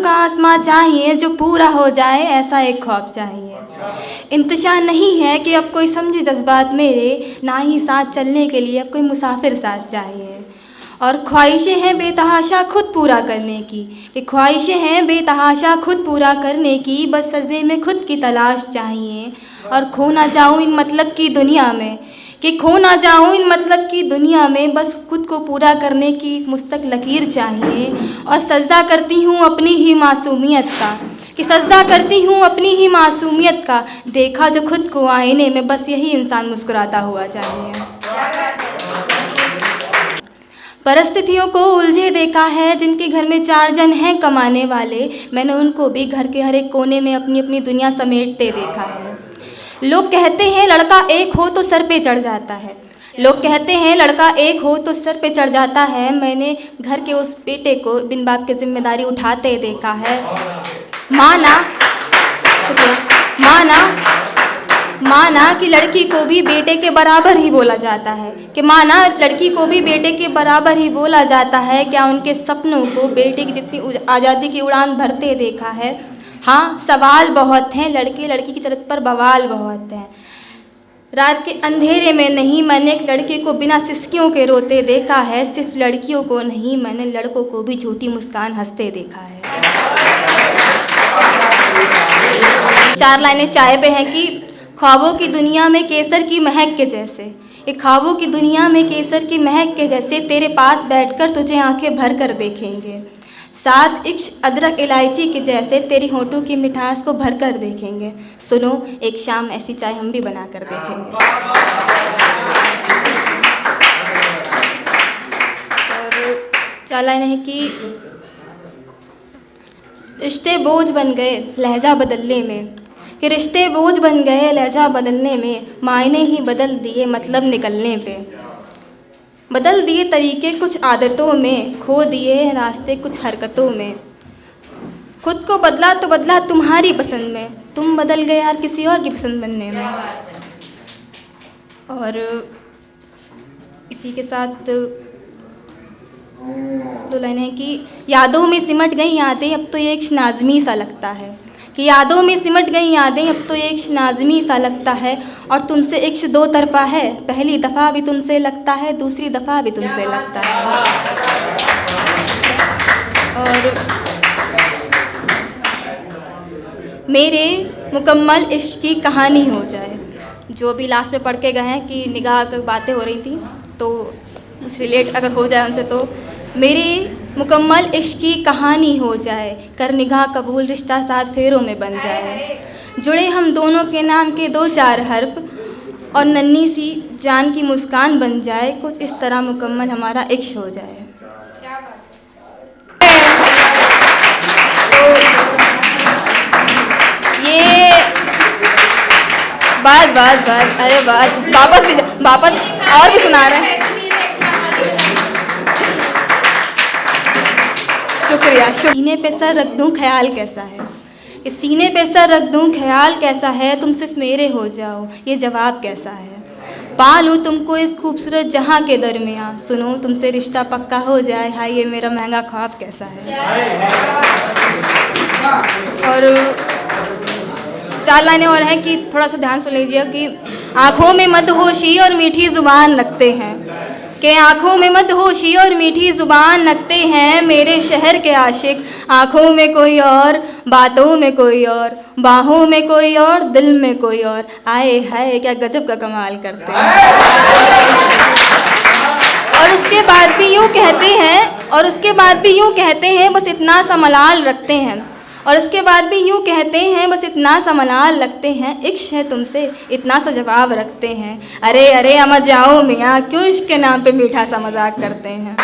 का आसमां चाहिए जो पूरा हो जाए, ऐसा एक ख्वाब चाहिए। इंतजार नहीं है कि अब कोई समझे जज्बात मेरे, ना ही साथ चलने के लिए अब कोई मुसाफिर साथ चाहिए। और ख्वाहिशें हैं बेतहाशा खुद पूरा करने की, कि ख्वाहिशें हैं बेतहाशा खुद पूरा करने की, बस सजदे में खुद की तलाश चाहिए। और खो ना जाऊँ इन मतलब की दुनिया में, कि खो ना जाऊँ इन मतलब की दुनिया में, बस खुद को पूरा करने की मुस्तक लकीर चाहिए। और सजदा करती हूँ अपनी ही मासूमियत का, कि सजदा करती हूँ अपनी ही मासूमियत का, देखा जो खुद को आईने में, बस यही इंसान मुस्कुराता हुआ चाहिए। परिस्थितियों को उलझे देखा है जिनके घर में 4 जन हैं कमाने वाले, मैंने उनको भी घर के हर एक कोने में अपनी अपनी दुनिया समेटते देखा है। लोग कहते हैं लड़का एक हो तो सर पे चढ़ जाता है, लोग कहते हैं लड़का एक हो तो सर पे चढ़ जाता है, मैंने घर के उस बेटे को बिन बाप की जिम्मेदारी उठाते देखा है। माना, शुक्रिया, माना कि लड़की को भी बेटे के बराबर ही बोला जाता है, कि माना लड़की को भी बेटे के बराबर ही बोला जाता है, क्या उनके सपनों को बेटे की जितनी आज़ादी की उड़ान भरते देखा है। हाँ, सवाल बहुत हैं, लड़के लड़की की चरित्र पर बवाल बहुत हैं। रात के अंधेरे में नहीं, मैंने एक लड़के को बिना सिसकियों के रोते देखा है, सिर्फ लड़कियों को नहीं, मैंने लड़कों को भी झूठी मुस्कान हंसते देखा है। 4 लाइनें चाय पे हैं कि ख्वाबों की दुनिया में केसर की महक के जैसे, एक ख्वाबों की दुनिया में केसर की महक के जैसे, तेरे पास बैठकर तुझे आंखें भर कर देखेंगे, साथ इश्क अदरक इलायची के जैसे, तेरी होठों की मिठास को भर कर देखेंगे, सुनो एक शाम ऐसी चाय हम भी बना कर देखेंगे। और 4 लाइनें हैं कि रिश्ते बोझ बन गए लहजा बदलने में, कि रिश्ते बोझ बन गए लहजा बदलने में, मायने ही बदल दिए मतलब निकलने पे, बदल दिए तरीके कुछ आदतों में, खो दिए रास्ते कुछ हरकतों में, खुद को बदला तो बदला तुम्हारी पसंद में, तुम बदल गए यार किसी और की पसंद बनने में। और इसी के साथ 2 लाइनें हैं कि यादों में सिमट गई यादें अब तो एक नाज़मी सा लगता है, कि यादों में सिमट गई यादें अब तो एक नाज़मी सा लगता है, और तुमसे इश्क 2 तरफ़ा है, पहली दफ़ा भी तुमसे लगता है, दूसरी दफ़ा भी तुमसे लगता है। और मेरे मुकम्मल इश्क की कहानी हो जाए, जो भी लास्ट में पढ़ के गए हैं कि निगाह की बातें हो रही थी, तो उस रिलेट अगर हो जाए उनसे, तो मेरे मुकम्मल इश्क की कहानी हो जाए, कर निगाह कबूल रिश्ता 7 फेरों में बन जाए, जुड़े हम दोनों के नाम के 2-4 हर्फ, और नन्ही सी जान की मुस्कान बन जाए, कुछ इस तरह मुकम्मल हमारा इश्क हो जाए। तो ये बस अरे बस वापस और भी सुना रहे हैं। शुक्रिया। सीने पे सर रख दूँ ख्याल कैसा है, कि सीने पे सर रख दूँ ख्याल कैसा है, तुम सिर्फ मेरे हो जाओ ये जवाब कैसा है, पालूँ तुमको इस खूबसूरत जहाँ के दरमियाँ, सुनो तुमसे रिश्ता पक्का हो जाए, हाय ये मेरा महंगा ख्वाब कैसा है। और 4 लाइनें और हैं कि थोड़ा सा ध्यान सुन लीजिए, कि आँखों में मदहोशी और मीठी ज़ुबान रखते हैं, कि आँखों में मदहोशी और मीठी ज़ुबान रखते हैं, मेरे शहर के आशिक, आँखों में कोई और, बातों में कोई और, बाहों में कोई और, दिल में कोई और, आए हाय क्या गजब का कमाल करते हैं। और उसके बाद भी यूँ कहते हैं, बस इतना सा मलाल रखते हैं, और उसके बाद भी यूँ कहते हैं, बस इतना सा मलाल रखते हैं, इश्क है तुमसे इतना सा जवाब रखते हैं, अरे अमा जाओ मियाँ क्यों इश्क के नाम पे मीठा सा मजाक करते हैं।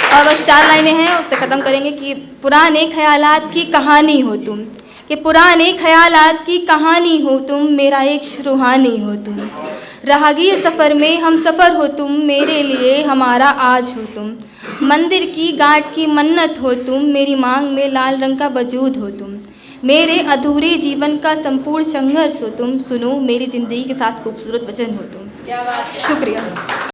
और बस 4 लाइनें हैं, उससे ख़त्म करेंगे कि पुराने ख्यालात की कहानी हो तुम, कि पुराने ख्यालात की कहानी हो तुम, मेरा एक रूहानी हो तुम, राहगीर सफ़र में हम सफ़र हो तुम, मेरे लिए हमारा आज हो तुम, मंदिर की गांठ की मन्नत हो तुम, मेरी मांग में लाल रंग का वजूद हो तुम, मेरे अधूरे जीवन का संपूर्ण संघर्ष हो तुम, सुनो मेरी ज़िंदगी के साथ खूबसूरत वचन हो तुम। शुक्रिया।